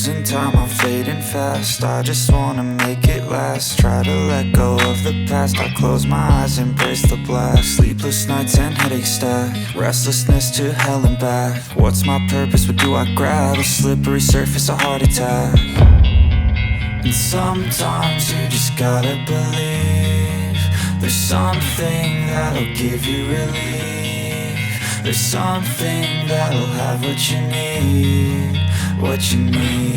losing time, I'm fading fast. I just wanna make it last. Try to let go of the past. I close my eyes, embrace the blast. Sleepless nights and headaches stack. Restlessness to hell and back. What's my purpose? What do I grab? A slippery surface, a heart attack. And sometimes you just gotta believe there's something that'll give you relief. There's something that'll have what you need, what you need.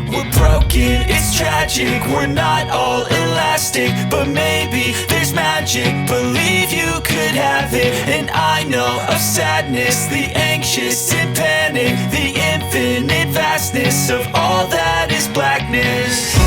We're broken, it's tragic, we're not all elastic, but maybe there's magic. Believe you could have it. And I know of sadness, the anxious and panic, the infinite vastness of all that is blackness.